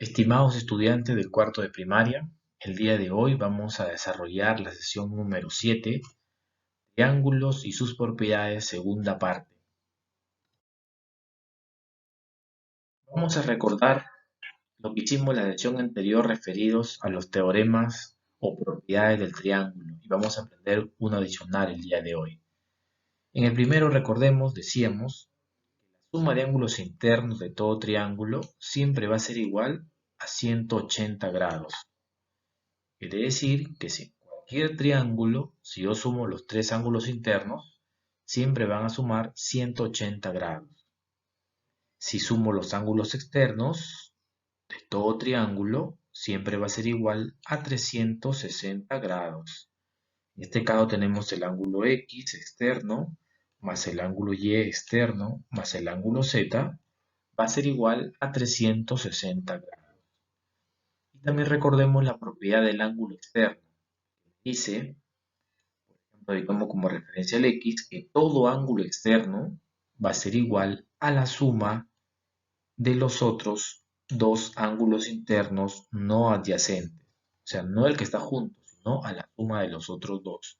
Estimados estudiantes del cuarto de primaria, el día de hoy vamos a desarrollar la sesión número 7, triángulos y sus propiedades, segunda parte. Vamos a recordar lo que hicimos en la sesión anterior referidos a los teoremas o propiedades del triángulo y vamos a aprender uno adicional el día de hoy. En el primero, recordemos, decíamos, la suma de ángulos internos de todo triángulo siempre va a ser igual a 180 grados. Quiere decir que si cualquier triángulo, si yo sumo los tres ángulos internos, siempre van a sumar 180 grados. Si sumo los ángulos externos de todo triángulo, siempre va a ser igual a 360 grados. En este caso tenemos el ángulo X externo más el ángulo Y externo más el ángulo Z va a ser igual a 360 grados. Y también recordemos la propiedad del ángulo externo. Dice, por ejemplo, y tomo como referencia el X, que todo ángulo externo va a ser igual a la suma de los otros dos ángulos internos no adyacentes. O sea, no el que está junto, sino a la suma de los otros dos.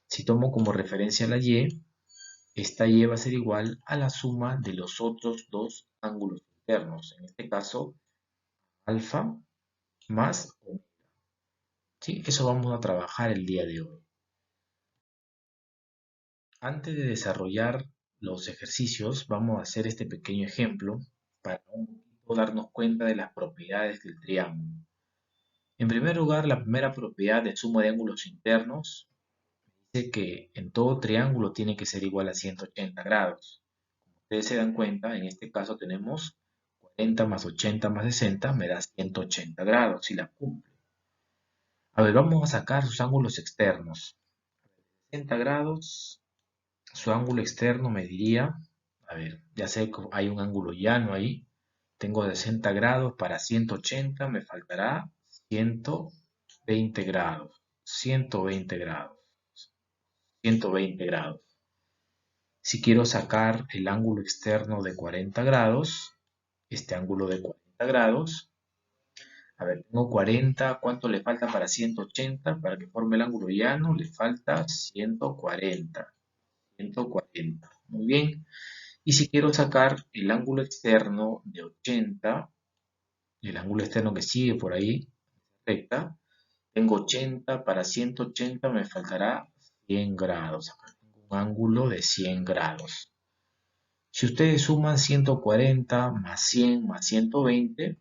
Si tomo como referencia la Y, esta Y va a ser igual a la suma de los otros dos ángulos internos. En este caso, alfa más omega. ¿Sí? Eso vamos a trabajar el día de hoy. Antes de desarrollar los ejercicios, vamos a hacer este pequeño ejemplo para un poquito darnos cuenta de las propiedades del triángulo. En primer lugar, la primera propiedad de suma de ángulos internos dice que en todo triángulo tiene que ser igual a 180 grados. Como ustedes se dan cuenta, en este caso tenemos 40 más 80 más 60 me da 180 grados, si la cumple. A ver, vamos a sacar sus ángulos externos. 60 grados. Su ángulo externo me diría, a ver, ya sé que hay un ángulo llano ahí, tengo 60 grados para 180, me faltará 120 grados, 120 grados, 120 grados. Si quiero sacar el ángulo externo de 40 grados, este ángulo de 40 grados, a ver, tengo 40, ¿cuánto le falta para 180? Para que forme el ángulo llano, le falta 140. 140. Muy bien. Y si quiero sacar el ángulo externo de 80, el ángulo externo que sigue por ahí, recta, tengo 80, para 180 me faltará 100 grados. Acá tengo un ángulo de 100 grados. Si ustedes suman 140 más 100 más 120,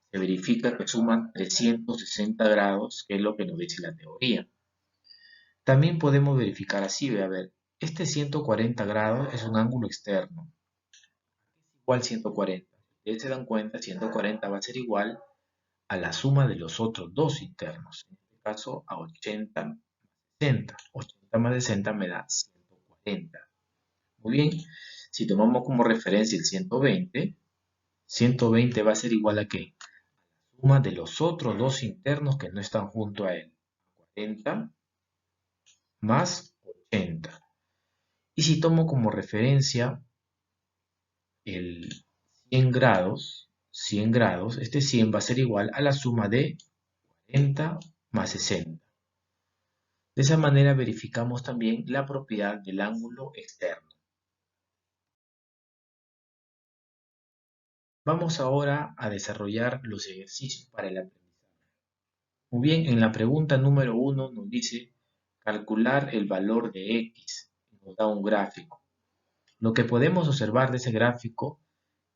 se verifica que suman 360 grados, que es lo que nos dice la teoría. También podemos verificar así, a ver, este 140 grados es un ángulo externo. Es igual 140. Si ustedes se dan cuenta, 140 va a ser igual a la suma de los otros dos internos. En este caso, a 80 más 60. 80 más 60 me da 140. Muy bien. Si tomamos como referencia el 120, 120 va a ser igual a ¿qué? A la suma de los otros dos internos que no están junto a él. 40 más 80. Y si tomo como referencia el 100 grados, este 100 va a ser igual a la suma de 40 más 60. De esa manera verificamos también la propiedad del ángulo externo. Vamos ahora a desarrollar los ejercicios para el aprendizaje. Muy bien, en la pregunta número 1 nos dice calcular el valor de X. Nos da un gráfico. Lo que podemos observar de ese gráfico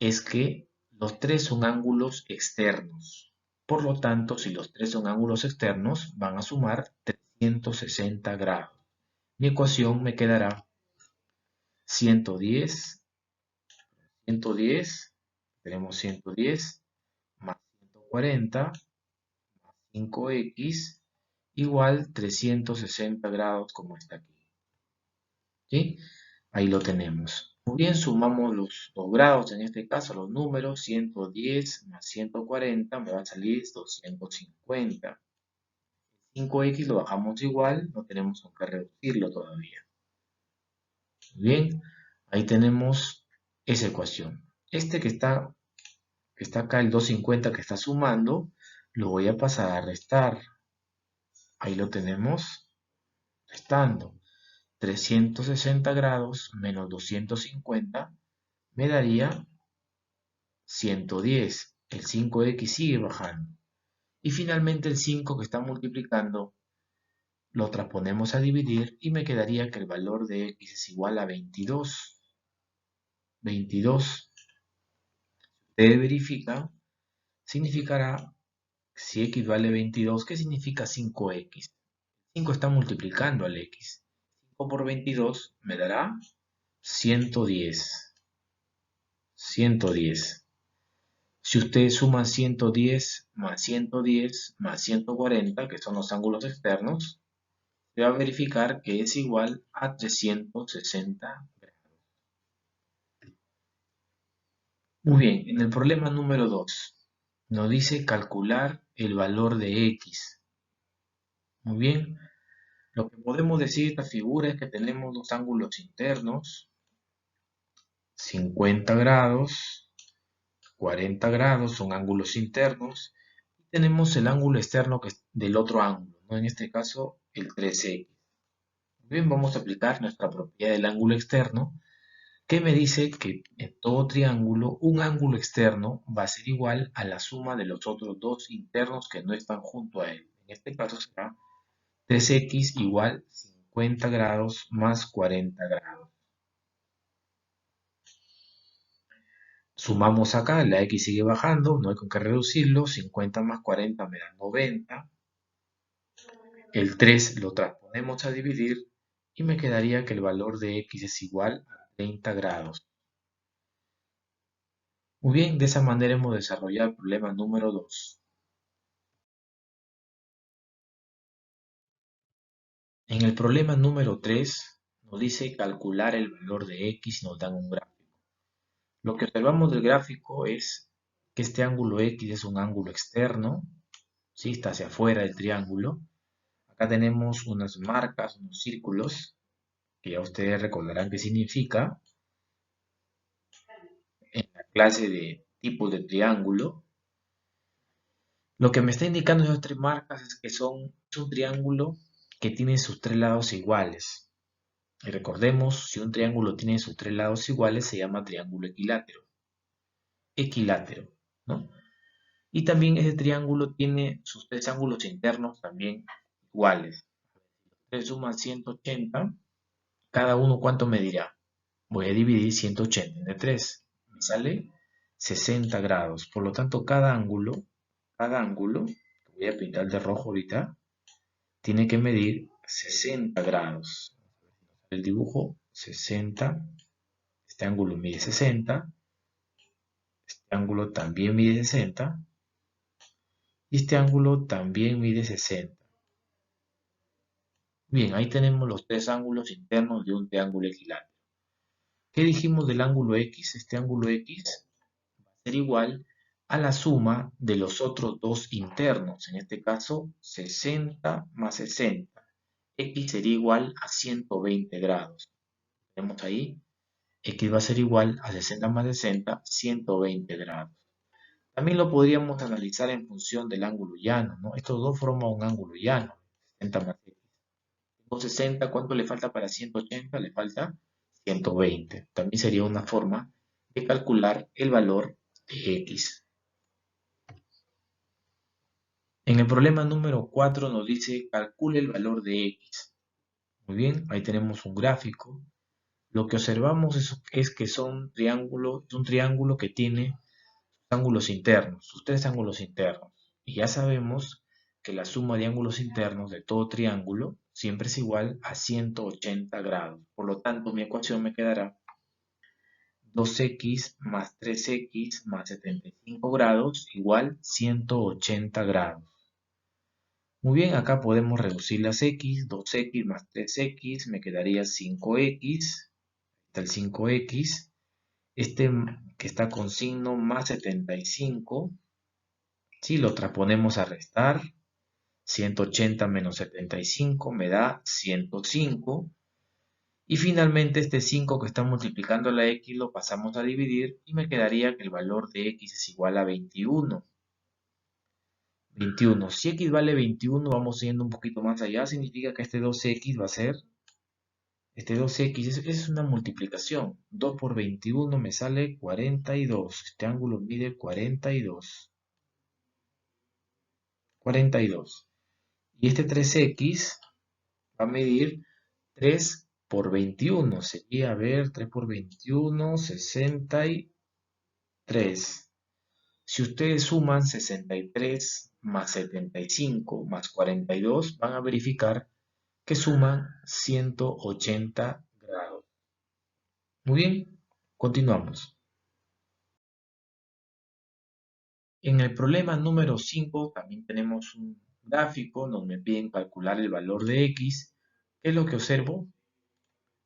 es que los tres son ángulos externos. Por lo tanto, si los tres son ángulos externos, van a sumar 360 grados. Mi ecuación me quedará 110, 110, tenemos 110 más 140 más 5x igual 360 grados como está aquí. ¿Sí? Ahí lo tenemos. Muy bien, sumamos los 2 grados, en este caso los números, 110 más 140 me va a salir 250. 5x lo bajamos igual, no tenemos con qué reducirlo todavía. Muy bien, ahí tenemos esa ecuación. Este que está está acá el 250 que está sumando, lo voy a pasar a restar. Ahí lo tenemos restando. 360 grados menos 250 me daría 110. El 5x sigue bajando. Y finalmente el 5 que está multiplicando lo transponemos a dividir y me quedaría que el valor de x es igual a 22. 22. Usted verifica, significará, si x vale 22, ¿qué significa 5x? 5 está multiplicando al x. 5 por 22 me dará 110. 110. Si ustedes suman 110 más 110 más 140, que son los ángulos externos, se va a verificar que es igual a 360 grados. Muy bien, en el problema número 2 nos dice calcular el valor de x. Muy bien, lo que podemos decir de esta figura es que tenemos dos ángulos internos, 50 grados, 40 grados, son ángulos internos. Y tenemos el ángulo externo que es del otro ángulo, ¿no? En este caso el 3x. Bien, vamos a aplicar nuestra propiedad del ángulo externo, que me dice que en todo triángulo un ángulo externo va a ser igual a la suma de los otros dos internos que no están junto a él. En este caso será 3x igual 50 grados más 40 grados. Sumamos acá, la x sigue bajando, no hay con qué reducirlo, 50 más 40 me da 90. El 3 lo transponemos a dividir y me quedaría que el valor de x es igual a 30 grados. Muy bien, de esa manera hemos desarrollado el problema número 2. En el problema número 3 nos dice calcular el valor de x y nos dan un gráfico. Lo que observamos del gráfico es que este ángulo x es un ángulo externo, ¿sí? Está hacia afuera del triángulo. Acá tenemos unas marcas, unos círculos, que ya ustedes recordarán qué significa en la clase de tipos de triángulo. Lo que me está indicando esas tres marcas es que es un triángulo que tiene sus tres lados iguales. Y recordemos, si un triángulo tiene sus tres lados iguales, se llama triángulo equilátero. Equilátero, ¿no? Y también ese triángulo tiene sus tres ángulos internos también iguales. 3 suma 180, cada uno ¿cuánto me dirá? Voy a dividir 180 entre 3, me sale 60 grados. Por lo tanto, cada ángulo, voy a pintar de rojo ahorita, tiene que medir 60 grados. El dibujo 60, este ángulo mide 60, este ángulo también mide 60 y este ángulo también mide 60. Bien, ahí tenemos los tres ángulos internos de un triángulo equilátero. ¿Qué dijimos del ángulo X? Este ángulo X va a ser igual a la suma de los otros dos internos, en este caso 60 más 60. X sería igual a 120 grados. Tenemos ahí, X va a ser igual a 60 más 60, 120 grados. También lo podríamos analizar en función del ángulo llano, ¿no? Estos dos forman un ángulo llano, 60 más X. Tengo 60, ¿cuánto le falta para 180? Le falta 120. También sería una forma de calcular el valor de X. En el problema número 4 nos dice calcule el valor de X. Muy bien, ahí tenemos un gráfico. Lo que observamos es que es un triángulo que tiene ángulos internos, sus tres ángulos internos. Y ya sabemos que la suma de ángulos internos de todo triángulo siempre es igual a 180 grados. Por lo tanto, mi ecuación me quedará 2x más 3x más 75 grados igual 180 grados. Muy bien, acá podemos reducir las x, 2x más 3x me quedaría 5x, está el 5x, este que está con signo más 75, si lo transponemos a restar, 180 menos 75 me da 105, Y finalmente este 5 que está multiplicando la x lo pasamos a dividir y me quedaría que el valor de x es igual a 21. 21. Si x vale 21, vamos yendo un poquito más allá, significa que este 2x va a ser, este 2x es una multiplicación. 2 por 21 me sale 42. Este ángulo mide 42. 42. Y este 3x va a medir 3 por 21. Sería, a ver, 3 por 21, 63. Si ustedes suman 63 más 75 más 42, van a verificar que suman 180 grados. Muy bien, continuamos. En el problema número 5 también tenemos un gráfico donde me piden calcular el valor de x. ¿Qué es lo que observo?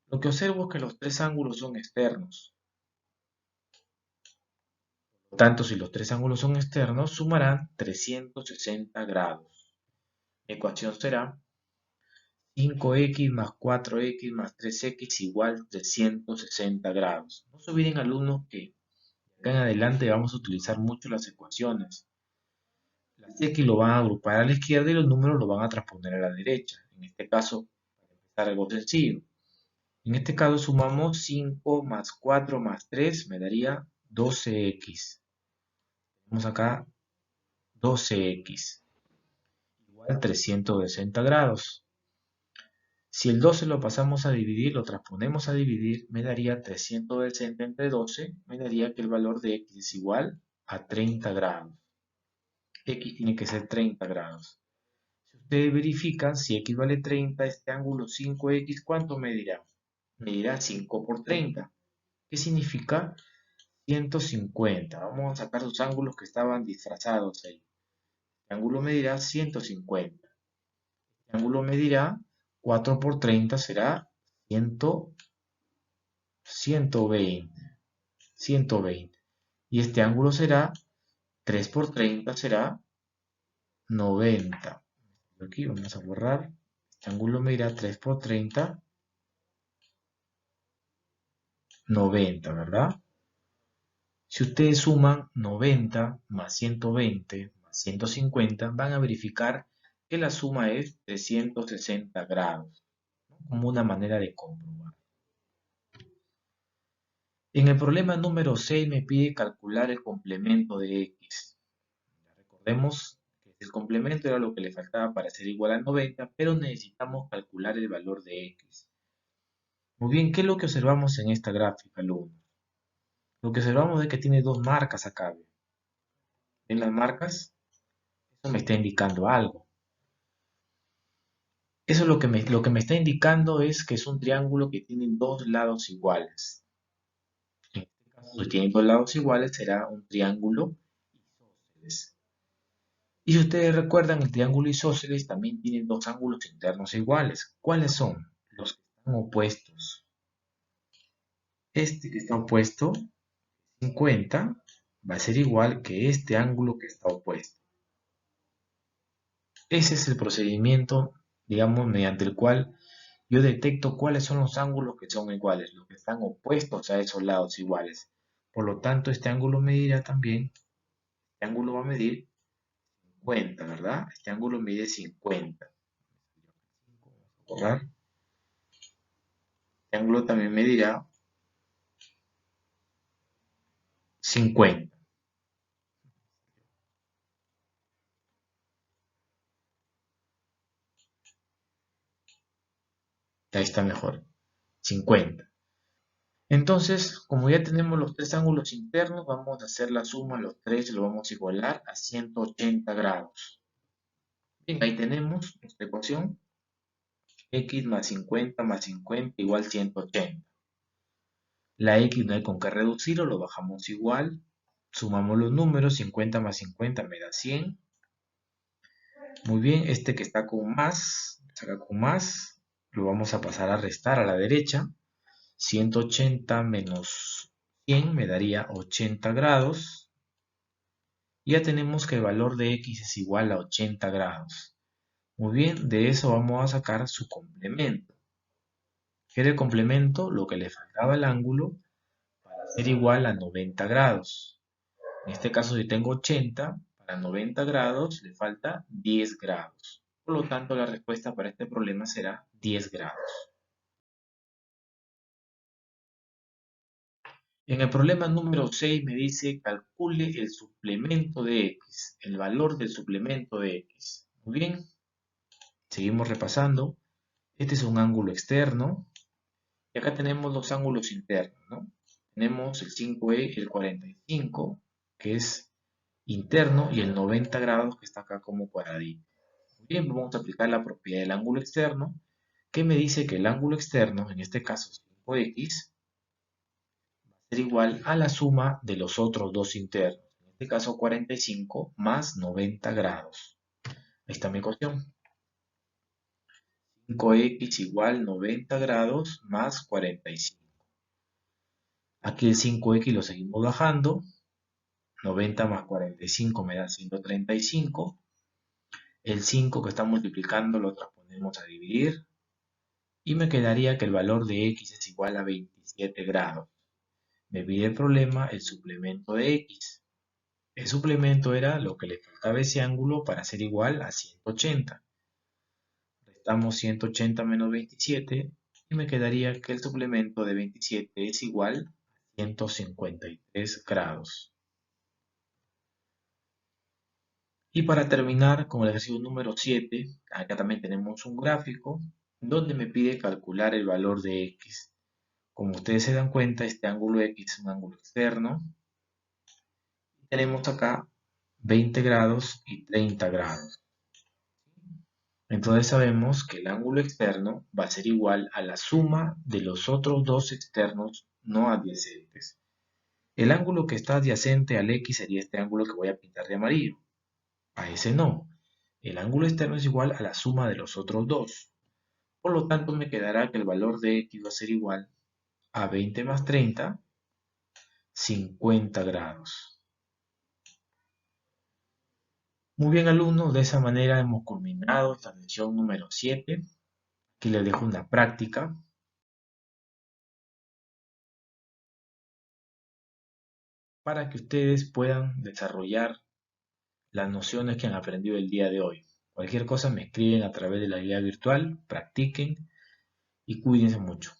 Lo que observo es que los tres ángulos son externos. Por tanto, si los tres ángulos son externos, sumarán 360 grados. La ecuación será 5x más 4x más 3x igual 360 grados. No se olviden, alumnos, que acá en adelante vamos a utilizar mucho las ecuaciones. Las x lo van a agrupar a la izquierda y los números lo van a transponer a la derecha. En este caso, para empezar, algo sencillo. En este caso sumamos 5 más 4 más 3, me daría 12x. Tenemos acá 12x igual 360 grados. Si el 12 lo pasamos a dividir, lo transponemos a dividir, me daría 360 entre 12, me daría que el valor de x es igual a 30 grados. X tiene que ser 30 grados. Si ustedes verifican, si x vale 30, este ángulo 5x, ¿cuánto medirá? Medirá 5 por 30. ¿Qué significa? 150. Vamos a sacar los ángulos que estaban disfrazados ahí. Este ángulo medirá 150. Este ángulo medirá 4 por 30 será 120. 120. Y este ángulo será 3 por 30 será 90. Aquí vamos a borrar. Este ángulo medirá 3 por 30, 90, ¿verdad? Si ustedes suman 90 más 120 más 150, van a verificar que la suma es 360 grados, ¿no? Como una manera de comprobar. En el problema número 6 me pide calcular el complemento de x. Recordemos que el complemento era lo que le faltaba para ser igual a 90, pero necesitamos calcular el valor de x. Muy bien, ¿qué es lo que observamos en esta gráfica, alumnos? Lo que observamos es que tiene dos marcas acá. ¿Ven las marcas? Eso me está indicando algo. Eso lo que me está indicando es que es un triángulo que tiene dos lados iguales. En este caso, si tiene dos lados iguales, será un triángulo isósceles. Y si ustedes recuerdan, el triángulo isósceles también tiene dos ángulos internos iguales. ¿Cuáles son? Los que están opuestos. Este que está opuesto, 50, va a ser igual que este ángulo que está opuesto. Ese es el procedimiento, digamos, mediante el cual yo detecto cuáles son los ángulos que son iguales, los que están opuestos a esos lados iguales. Por lo tanto, este ángulo medirá también, este ángulo va a medir 50, ¿verdad? Este ángulo mide 50. Borrar. Este ángulo también medirá 50. Ahí está mejor. 50. Entonces, como ya tenemos los tres ángulos internos, vamos a hacer la suma, los tres lo vamos a igualar a 180 grados. Bien, ahí tenemos nuestra ecuación. X más 50 igual 180. La X no hay con qué reducirlo, lo bajamos igual. Sumamos los números, 50 más 50 me da 100. Muy bien, este que está con más, acá con más, lo vamos a pasar a restar a la derecha. 180 menos 100 me daría 80 grados. Ya tenemos que el valor de X es igual a 80 grados. Muy bien, de eso vamos a sacar su complemento. que era el complemento, lo que le faltaba al ángulo para ser igual a 90 grados. En este caso, si tengo 80, para 90 grados le falta 10 grados. Por lo tanto, la respuesta para este problema será 10 grados. En el problema número 6 me dice calcule el suplemento de x, el valor del suplemento de x. Muy bien, seguimos repasando. Este es un ángulo externo y acá tenemos los ángulos internos, ¿no? Tenemos el 5e y el 45, que es interno, y el 90 grados, que está acá como cuadradito. Muy bien, vamos a aplicar la propiedad del ángulo externo, que me dice que el ángulo externo, en este caso 5x, ser igual a la suma de los otros dos internos, en este caso 45 más 90 grados. Ahí está mi ecuación. 5x igual 90 grados más 45. Aquí el 5x lo seguimos bajando. 90 más 45 me da 135. El 5 que está multiplicando lo transponemos a dividir. Y me quedaría que el valor de x es igual a 27 grados. Me pide el problema el suplemento de x. El suplemento era lo que le faltaba a ese ángulo para ser igual a 180. Restamos 180 menos 27 y me quedaría que el suplemento de 27 es igual a 153 grados. Y para terminar con el ejercicio número 7, acá también tenemos un gráfico donde me pide calcular el valor de x. Como ustedes se dan cuenta, este ángulo x es un ángulo externo. Tenemos acá 20 grados y 30 grados. Entonces sabemos que el ángulo externo va a ser igual a la suma de los otros dos externos no adyacentes. El ángulo que está adyacente al x sería este ángulo que voy a pintar de amarillo. A ese no. El ángulo externo es igual a la suma de los otros dos. Por lo tanto, me quedará que el valor de x va a ser igual a 20 más 30, 50 grados. Muy bien, alumnos, de esa manera hemos culminado esta lección número 7. Aquí les dejo una práctica para que ustedes puedan desarrollar las nociones que han aprendido el día de hoy. Cualquier cosa me escriben a través de la guía virtual, practiquen y cuídense mucho.